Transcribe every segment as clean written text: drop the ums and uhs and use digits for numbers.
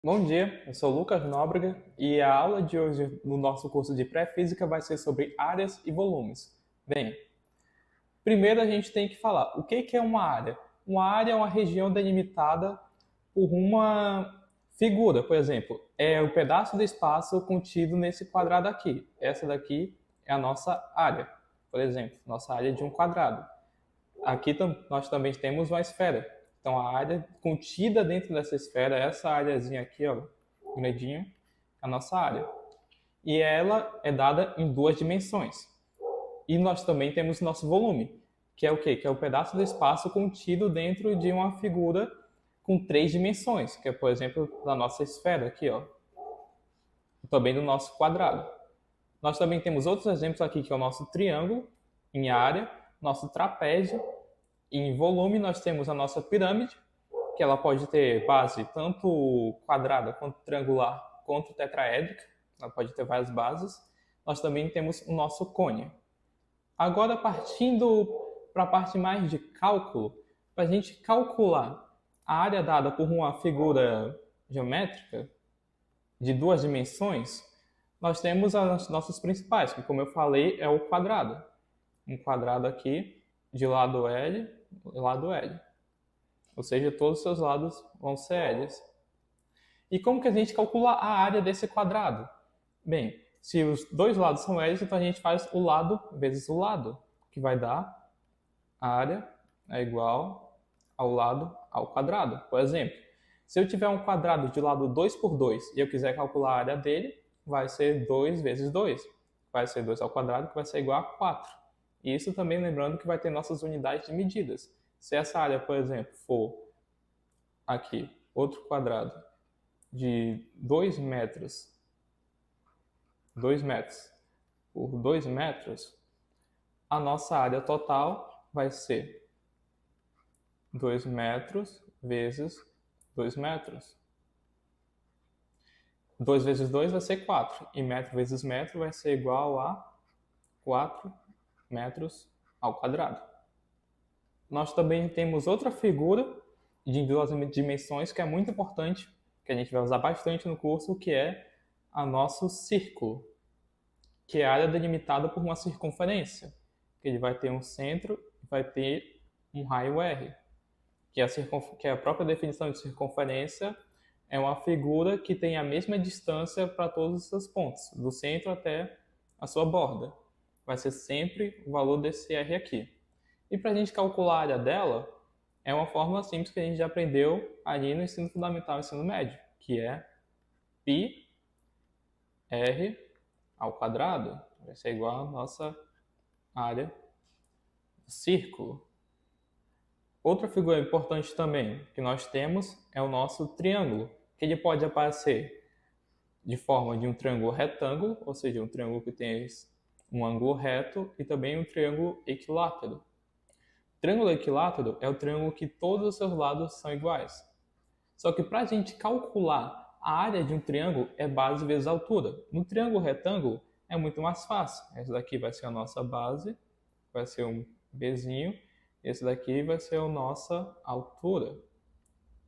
Bom dia, eu sou Lucas Nóbrega e a aula de hoje no nosso curso de Pré-Física vai ser sobre áreas e volumes. Bem, primeiro a gente tem que falar o que é uma área. Uma área é uma região delimitada por uma figura, por exemplo, é o pedaço de espaço contido nesse quadrado aqui. Essa daqui é a nossa área, por exemplo, nossa área de um quadrado. Aqui nós também temos uma esfera. Então a área contida dentro dessa esfera, essa áreazinha aqui, ó, grandinho, é a nossa área. E ela é dada em duas dimensões. E nós também temos nosso volume, que é o quê? Que é o pedaço do espaço contido dentro de uma figura com três dimensões, que é, por exemplo, da nossa esfera aqui, ó. Também do nosso quadrado. Nós também temos outros exemplos aqui, que é o nosso triângulo em área, nosso trapézio. Em volume, nós temos a nossa pirâmide, que ela pode ter base tanto quadrada, quanto triangular, quanto tetraédrica. Ela pode ter várias bases. Nós também temos o nosso cone. Agora, partindo para a parte mais de cálculo, para a gente calcular a área dada por uma figura geométrica de duas dimensões, nós temos as nossas principais, que, como eu falei, é o quadrado. Um quadrado aqui de lado L e lado L. Ou seja, todos os seus lados vão ser L's. E como que a gente calcula a área desse quadrado? Bem, se os dois lados são L's, então a gente faz o lado vezes o lado, que vai dar a área é igual ao lado ao quadrado. Por exemplo, se eu tiver um quadrado de lado 2 por 2 e eu quiser calcular a área dele, vai ser 2 vezes 2. Vai ser 2 ao quadrado, que vai ser igual a 4. E isso também lembrando que vai ter nossas unidades de medidas. Se essa área, por exemplo, for aqui, outro quadrado de 2 metros, 2 metros por 2 metros, a nossa área total vai ser 2 metros vezes 2 metros. 2 vezes 2 vai ser 4. E metro vezes metro vai ser igual a 4 metros ao quadrado. Nós também temos outra figura de duas dimensões que é muito importante, que a gente vai usar bastante no curso, que é o nosso círculo, que é a área delimitada por uma circunferência, que ele vai ter um centro e vai ter um raio R, que é a própria definição de circunferência é uma figura que tem a mesma distância para todos os seus pontos, do centro até a sua borda. Vai ser sempre o valor desse R aqui. E para a gente calcular a área dela, é uma fórmula simples que a gente já aprendeu ali no ensino fundamental e ensino médio, que é πr ao quadrado. Vai ser igual a nossa área do círculo. Outra figura importante também que nós temos é o nosso triângulo, que ele pode aparecer de forma de um triângulo retângulo, ou seja, um triângulo que tem um ângulo reto, e também um triângulo equilátero. O triângulo equilátero é o triângulo que todos os seus lados são iguais. Só que para a gente calcular a área de um triângulo é base vezes altura. No triângulo retângulo é muito mais fácil. Essa daqui vai ser a nossa base, vai ser um Bzinho. Esse daqui vai ser a nossa altura,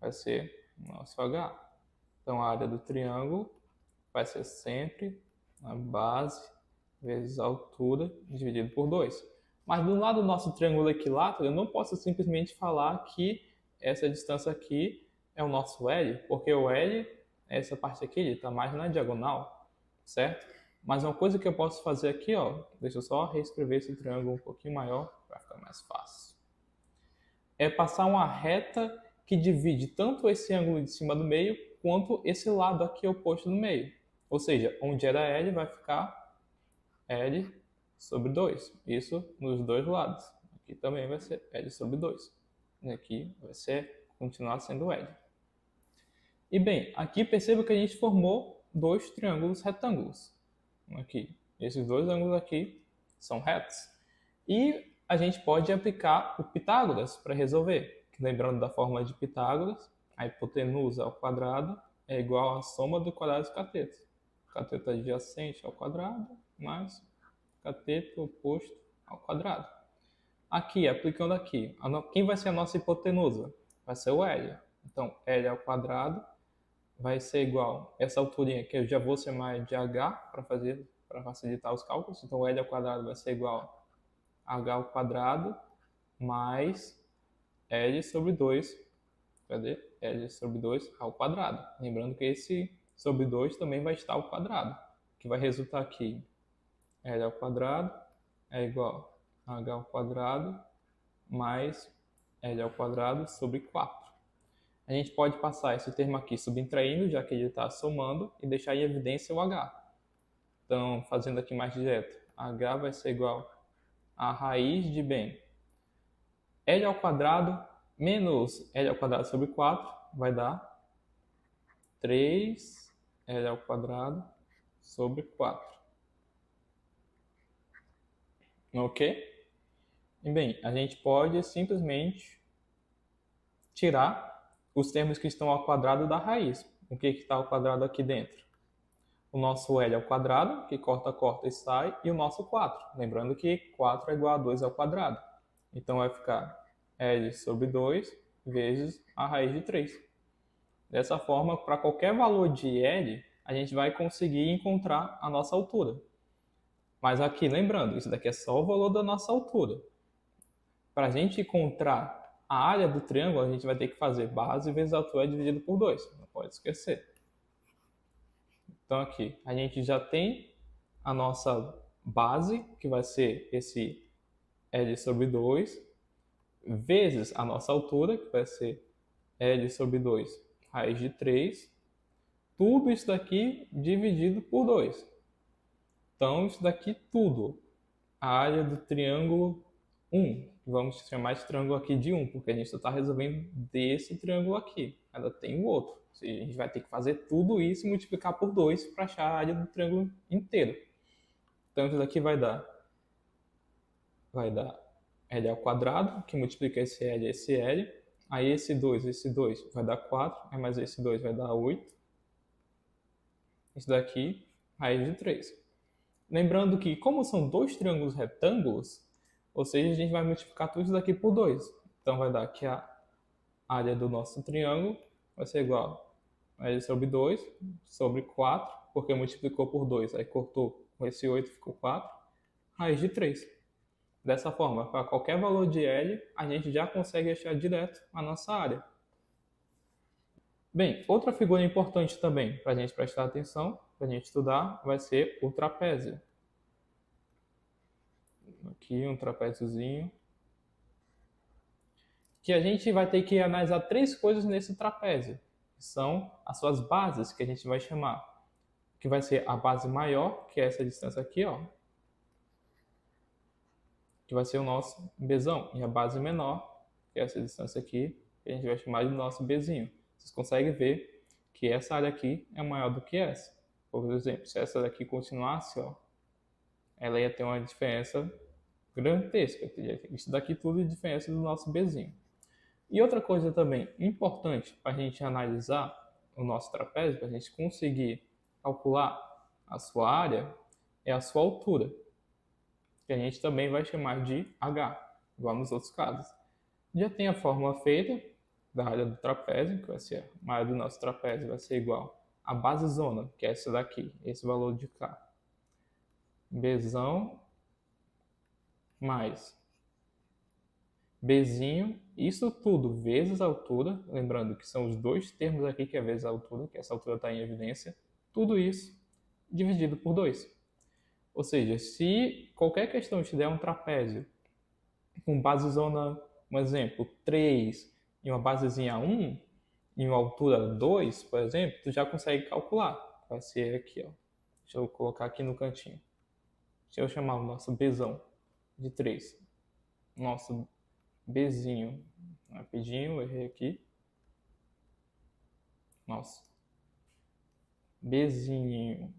vai ser o nosso H. Então a área do triângulo vai ser sempre a base vezes a altura dividido por 2. Mas do lado do nosso triângulo equilátero, eu não posso simplesmente falar que essa distância aqui é o nosso L, porque o L, essa parte aqui, ele está mais na diagonal, certo? Mas uma coisa que eu posso fazer aqui, ó, deixa eu só reescrever esse triângulo um pouquinho maior para ficar mais fácil. É passar uma reta que divide tanto esse ângulo de cima do meio quanto esse lado aqui oposto no meio. Ou seja, onde era L vai ficar L sobre 2. Isso nos dois lados. Aqui também vai ser L sobre 2. E aqui vai continuar sendo L. E bem, aqui perceba que a gente formou dois triângulos retângulos. Aqui. Esses dois ângulos aqui são retos. E a gente pode aplicar o Pitágoras para resolver. Lembrando da fórmula de Pitágoras, a hipotenusa ao quadrado é igual à soma do quadrado dos catetos. Cateto adjacente ao quadrado mais cateto oposto ao quadrado. Aqui, aplicando aqui, quem vai ser a nossa hipotenusa? Vai ser o L. Então, L ao quadrado vai ser igual essa alturinha que eu já vou chamar de h para facilitar os cálculos. Então, L ao quadrado vai ser igual a h ao quadrado mais L sobre 2. Cadê? L sobre 2 ao quadrado. Lembrando que esse sobre 2 também vai estar ao quadrado, que vai resultar aqui L ao quadrado é igual a h ao quadrado mais L ao quadrado sobre 4. A gente pode passar esse termo aqui subtraindo, já que ele está somando, e deixar em evidência o h. Então, fazendo aqui mais direto, h vai ser igual a raiz de, bem, L ao quadrado menos L ao quadrado sobre 4 vai dar 3L ao quadrado sobre 4. Ok? E bem, a gente pode simplesmente tirar os termos que estão ao quadrado da raiz. O que está ao quadrado aqui dentro? O nosso L ao quadrado, que corta e sai, e o nosso 4. Lembrando que 4 é igual a 2 ao quadrado. Então vai ficar L sobre 2 vezes a raiz de 3. Dessa forma, para qualquer valor de L, a gente vai conseguir encontrar a nossa altura. Mas aqui, lembrando, isso daqui é só o valor da nossa altura. Para a gente encontrar a área do triângulo, a gente vai ter que fazer base vezes altura dividido por 2. Não pode esquecer. Então aqui, a gente já tem a nossa base, que vai ser esse L sobre 2, vezes a nossa altura, que vai ser L sobre 2 raiz de 3. Tudo isso daqui dividido por 2. Então, isso daqui tudo, a área do triângulo 1. Vamos chamar esse triângulo aqui de 1, porque a gente só está resolvendo desse triângulo aqui. Ainda tem o outro. A gente vai ter que fazer tudo isso e multiplicar por 2 para achar a área do triângulo inteiro. Então, isso daqui vai dar L ao quadrado, que multiplica esse L e esse L. Aí esse 2 vai dar 4, aí mais esse 2 vai dar 8. Isso daqui, raiz de 3. Lembrando que, como são dois triângulos retângulos, ou seja, a gente vai multiplicar tudo isso daqui por 2. Então vai dar que a área do nosso triângulo vai ser igual a L sobre 2 sobre 4, porque multiplicou por 2, aí cortou com esse 8, ficou 4, raiz de 3. Dessa forma, para qualquer valor de L, a gente já consegue achar direto a nossa área. Bem, outra figura importante também para a gente prestar atenção, para a gente estudar, vai ser o trapézio. Aqui um trapéziozinho. Que a gente vai ter que analisar 3 coisas nesse trapézio, que são as suas bases, que a gente vai chamar. Que vai ser a base maior, que é essa distância aqui, ó. Que vai ser o nosso Bzão. E a base menor, que é essa distância aqui, que a gente vai chamar de nosso Bzinho. Vocês conseguem ver que essa área aqui é maior do que essa. Por exemplo, se essa daqui continuasse, ó, ela ia ter uma diferença gigantesca. Isso daqui tudo é diferença do nosso Bzinho. E outra coisa também importante para a gente analisar o nosso trapézio, para a gente conseguir calcular a sua área, é a sua altura, que a gente também vai chamar de H, igual nos outros casos. Já tem a fórmula feita da área do trapézio, que vai ser a área do nosso trapézio vai ser igual a base zona, que é essa daqui, esse valor de K. Bzão mais Bzinho, isso tudo vezes a altura, lembrando que são os dois termos aqui que é vezes a altura, que essa altura está em evidência, tudo isso dividido por 2. Ou seja, se qualquer questão te der um trapézio com base zona, um exemplo, 3 e uma basezinha 1, e uma altura 2, por exemplo, tu já consegue calcular. Vai ser aqui, ó. Deixa eu colocar aqui no cantinho. Deixa eu chamar o nosso Bzão de 3. Nosso Bzinho. Rapidinho, errei aqui. Nossa. Bzinho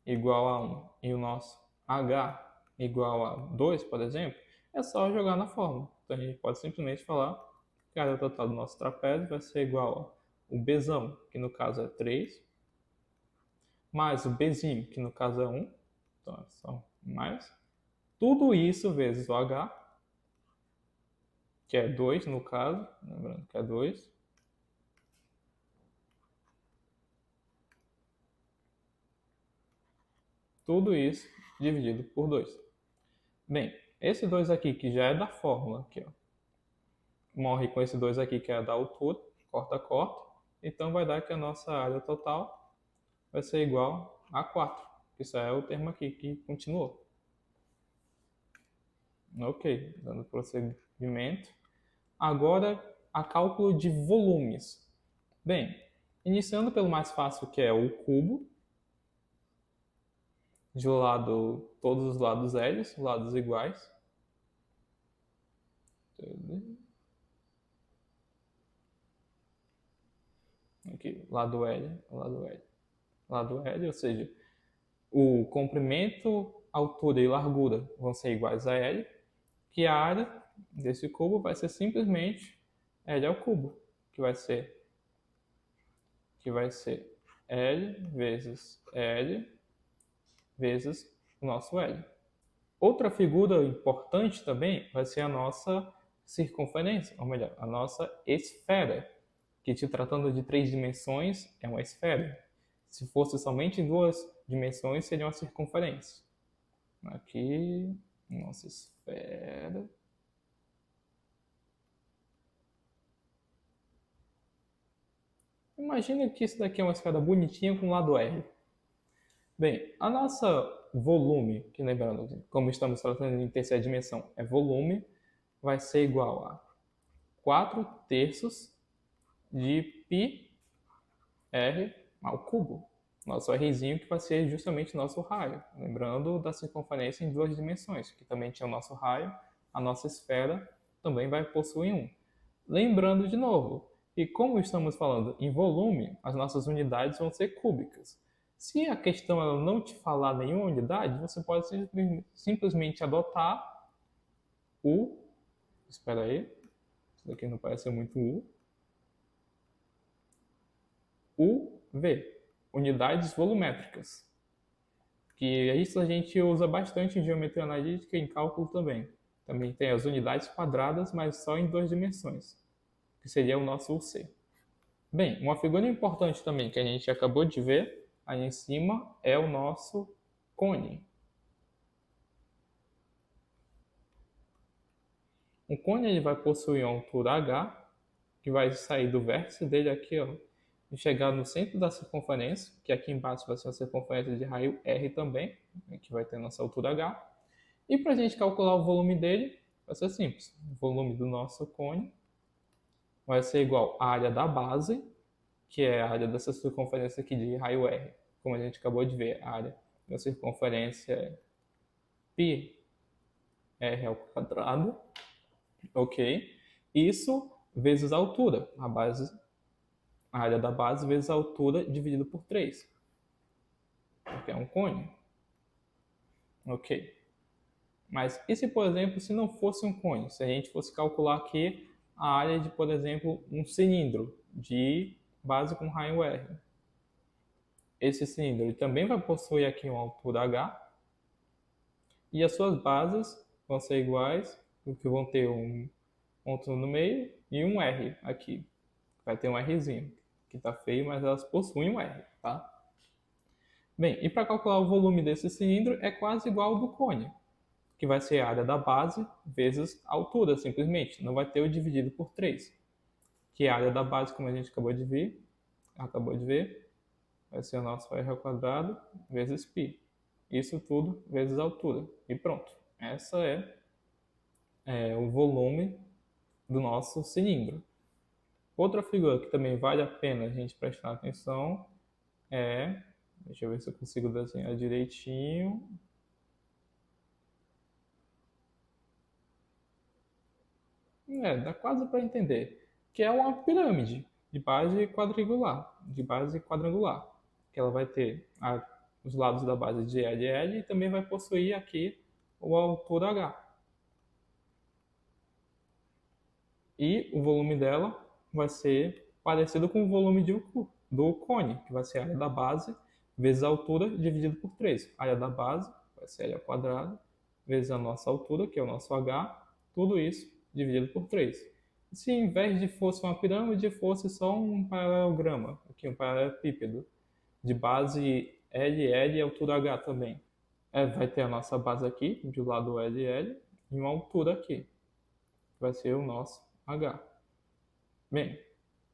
igual a 1 e o nosso H igual a 2, por exemplo, é só jogar na fórmula. Então a gente pode simplesmente falar que a área total do nosso trapézio vai ser igual ao Bzão, que no caso é 3, mais o Bzinho, que no caso é 1, então é só mais, tudo isso vezes o H, que é 2 no caso, lembrando que é 2, Tudo isso dividido por 2. Bem, esse 2 aqui, que já é da fórmula, aqui, ó, morre com esse 2 aqui, que é da altura, corta. Então, vai dar que a nossa área total vai ser igual a 4. Isso é o termo aqui que continuou. Ok, dando prosseguimento. Agora, a cálculo de volumes. Bem, iniciando pelo mais fácil, que é o cubo. De lado, todos os lados L, lados iguais. Aqui, lado L, ou seja, o comprimento, altura e largura vão ser iguais a L, que a área desse cubo vai ser simplesmente L ao cubo, que vai ser L vezes L vezes o nosso L. Outra figura importante também vai ser a nossa circunferência, ou melhor, a nossa esfera, que se tratando de 3 dimensões é uma esfera. Se fosse somente em 2 dimensões, seria uma circunferência. Aqui, nossa esfera. Imagina que isso daqui é uma esfera bonitinha com lado R. Bem, a nossa volume, que lembrando, como estamos tratando em terceira dimensão, é volume, vai ser igual a 4/3 de πr ao cubo. Nosso Rzinho que vai ser justamente nosso raio. Lembrando da circunferência em 2 dimensões, que também tinha o nosso raio, a nossa esfera também vai possuir um. Lembrando de novo, que como estamos falando em volume, as nossas unidades vão ser cúbicas. Se a questão ela não te falar nenhuma unidade, você pode simplesmente adotar o... Espera aí, isso daqui não parece muito UV, unidades volumétricas. Que isso a gente usa bastante em geometria analítica e em cálculo também. Também tem as unidades quadradas, mas só em 2 dimensões, que seria o nosso UC. Bem, uma figura importante também que a gente acabou de ver aí em cima é o nosso cone. O cone ele vai possuir uma altura h, que vai sair do vértice dele aqui, ó, e chegar no centro da circunferência, que aqui embaixo vai ser a circunferência de raio R também, que vai ter nossa altura h. E para a gente calcular o volume dele, vai ser simples. O volume do nosso cone vai ser igual à área da base, que é a área dessa circunferência aqui de raio R. Como a gente acabou de ver, a área da circunferência é πr ao quadrado, ok? Isso vezes a altura, a área da base vezes a altura dividido por 3, porque é um cone, ok? Mas e se, por exemplo, se não fosse um cone? Se a gente fosse calcular aqui a área de, por exemplo, um cilindro de base com raio R. Esse cilindro ele também vai possuir aqui uma altura h, e as suas bases vão ser iguais, porque vão ter um ponto no meio e um R aqui. Vai ter um Rzinho, que está feio, mas elas possuem um R, tá? Bem, e para calcular o volume desse cilindro é quase igual ao do cone, que vai ser a área da base vezes a altura, simplesmente. Não vai ter o dividido por 3, que é a área da base, como a gente acabou de ver, vai ser o nosso R ao quadrado vezes π. Isso tudo vezes a altura. E pronto. Essa é o volume do nosso cilindro. Outra figura que também vale a pena a gente prestar atenção é... Deixa eu ver se eu consigo desenhar direitinho. Dá quase para entender. Que é uma pirâmide de base quadrangular. Que ela vai ter os lados da base de LL e também vai possuir aqui a altura H. E o volume dela vai ser parecido com o volume do cone, que vai ser a área da base vezes a altura dividido por 3. A área da base vai ser L ao quadrado vezes a nossa altura, que é o nosso H, tudo isso dividido por 3. Se em vez de fosse uma pirâmide, fosse só um paralelograma, aqui um paralelepípedo, de base LL e altura H também. vai ter a nossa base aqui, de lado LL, e uma altura aqui, vai ser o nosso H. Bem,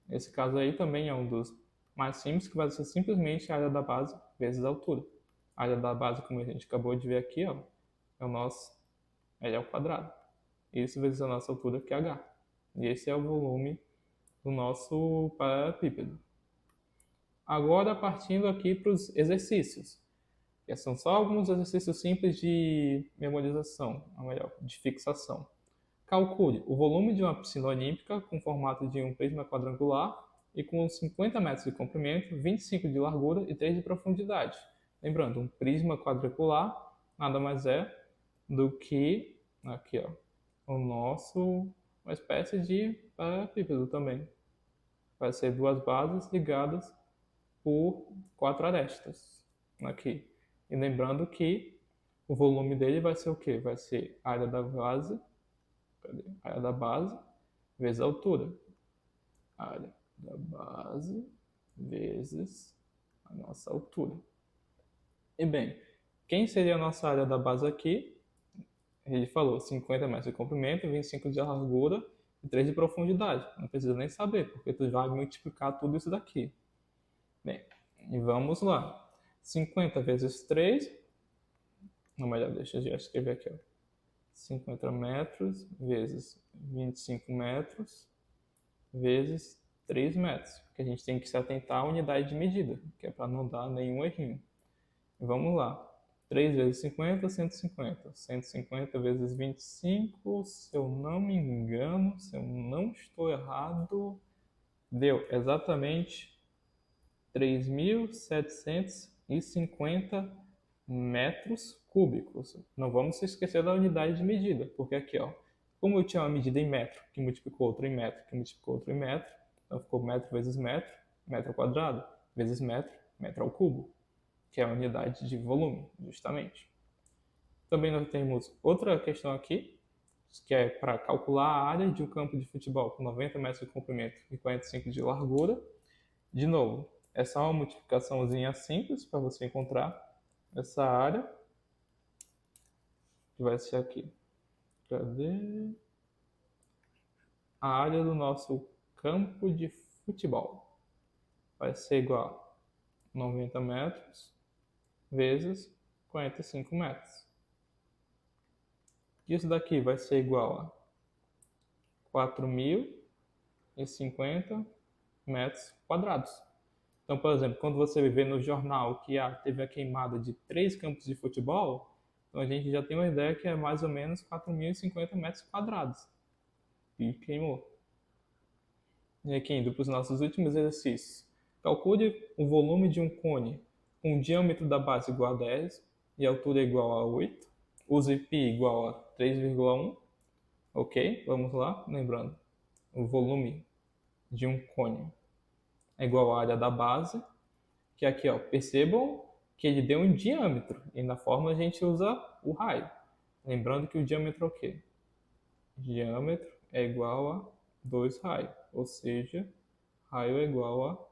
esse caso aí também é um dos mais simples, que vai ser simplesmente a área da base vezes a altura. A área da base, como a gente acabou de ver aqui, ó, é o nosso L ao quadrado. Isso vezes a nossa altura, que é H. E esse é o volume do nosso paralelepípedo. Agora, partindo aqui para os exercícios. Que são só alguns exercícios simples de memorização, ou melhor, de fixação. Calcule o volume de uma piscina olímpica com formato de um prisma quadrangular e com 50 metros de comprimento, 25 de largura e 3 de profundidade. Lembrando, um prisma quadrangular nada mais é do que aqui, ó, uma espécie de paralelepípedo também. Vai ser duas bases ligadas por 4 arestas aqui. E lembrando que o volume dele vai ser o quê? Vai ser a área da base, a área da base vezes a altura. A área da base vezes a nossa altura. E bem, quem seria a nossa área da base aqui? Ele falou 50 metros de comprimento, 25 de largura e 3 de profundidade. Não precisa nem saber, porque tu vai multiplicar tudo isso daqui. Bem, e vamos lá. 50 vezes 3, não, melhor, deixa eu já escrever aqui, ó. 50 metros vezes 25 metros vezes 3 metros, porque a gente tem que se atentar à unidade de medida, que é para não dar nenhum errinho. E vamos lá. 3 vezes 50, 150. 150 vezes 25, se eu não me engano, se eu não estou errado, deu exatamente 3.750 metros cúbicos. Não vamos esquecer da unidade de medida, porque aqui, ó, como eu tinha uma medida em metro, que multiplicou outra em metro, que multiplicou outra em metro, então ficou metro vezes metro, metro ao quadrado, vezes metro, metro ao cubo, que é a unidade de volume, justamente. Também nós temos outra questão aqui, que é para calcular a área de um campo de futebol com 90 metros de comprimento e 45 de largura. De novo, é só uma multiplicaçãozinha simples para você encontrar essa área, que vai ser aqui. Cadê? A área do nosso campo de futebol vai ser igual a 90 metros vezes 45 metros. Isso daqui vai ser igual a 4.050 metros quadrados. Então, por exemplo, quando você vê no jornal que teve a queimada de 3 campos de futebol, então a gente já tem uma ideia que é mais ou menos 4.050 metros quadrados. E queimou. E aqui, indo para os nossos últimos exercícios. Calcule o volume de um cone com o diâmetro da base igual a 10 e a altura igual a 8. Use π igual a 3,1. Ok? Vamos lá. Lembrando, o volume de um cone é igual à área da base, que aqui, ó, percebam que ele deu um diâmetro, e na fórmula a gente usa o raio. Lembrando que o diâmetro é o quê? Diâmetro é igual a 2 raios, ou seja, raio é igual a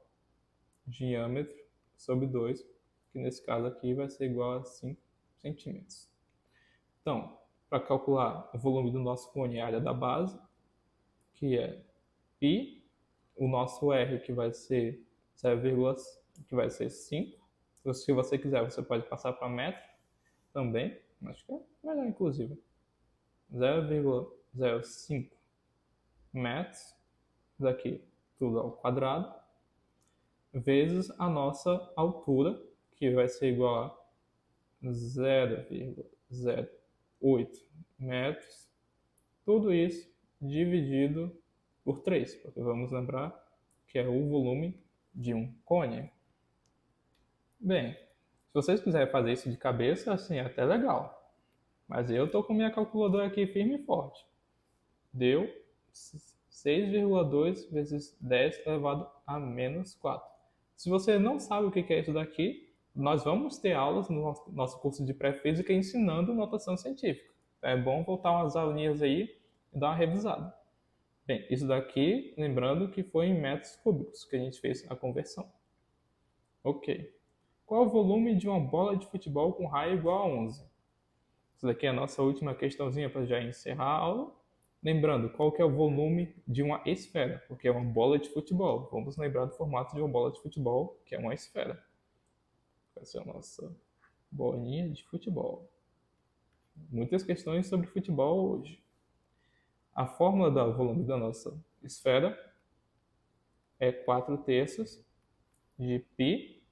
diâmetro sobre 2, que nesse caso aqui vai ser igual a 5 centímetros. Então, para calcular o volume do nosso cone, a área da base, que é π, o nosso R, que vai ser 0, que vai ser 5. Se você quiser, você pode passar para metro também. Acho que é melhor, inclusive. 0,05 metros, daqui tudo ao quadrado, vezes a nossa altura, que vai ser igual a 0,08 metros. Tudo isso dividido por 3, porque vamos lembrar que é o volume de um cone. Bem, se vocês quiserem fazer isso de cabeça, assim, é até legal. Mas eu tô com minha calculadora aqui firme e forte. Deu 6,2 vezes 10 elevado a menos 4. Se você não sabe o que é isso daqui, nós vamos ter aulas no nosso curso de pré-física ensinando notação científica. É bom voltar umas aulinhas aí e dar uma revisada. Bem, isso daqui, lembrando que foi em metros cúbicos que a gente fez a conversão. Ok. Qual é o volume de uma bola de futebol com raio igual a 11? Essa daqui é a nossa última questãozinha para já encerrar a aula. Lembrando, qual que é o volume de uma esfera? Porque é uma bola de futebol. Vamos lembrar do formato de uma bola de futebol, que é uma esfera. Essa é a nossa bolinha de futebol. Muitas questões sobre futebol hoje. A fórmula do volume da nossa esfera é 4/3 de π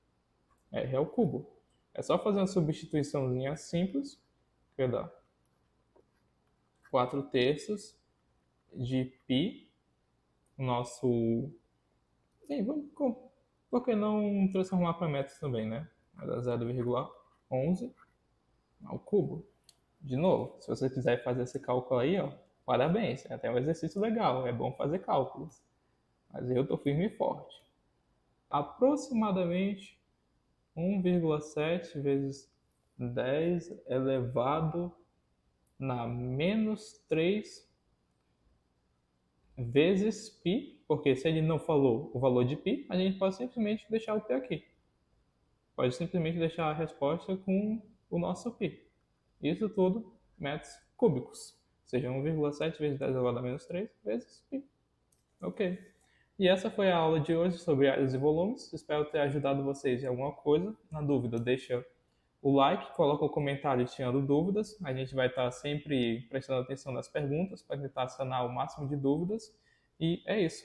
r ao cubo. É só fazer uma substituiçãozinha simples, que vai dar 4/3 de π, nosso... Bem, por que não transformar para metros também, né? Vai dar 0,11 ao cubo. De novo, se você quiser fazer esse cálculo aí, ó, parabéns, é até um exercício legal, é bom fazer cálculos. Mas eu tô firme e forte. Aproximadamente 1,7 vezes 10 elevado na menos 3 vezes π, porque se ele não falou o valor de π, a gente pode simplesmente deixar o π aqui. Pode simplesmente deixar a resposta com o nosso π. Isso tudo metros cúbicos. Ou seja, 1,7 vezes 10 elevado a menos 3 vezes π. Ok. E essa foi a aula de hoje sobre áreas e volumes. Espero ter ajudado vocês em alguma coisa. Na dúvida, deixa o like, coloca o comentário tirando dúvidas. A gente vai estar sempre prestando atenção nas perguntas para tentar sanar o máximo de dúvidas. E é isso.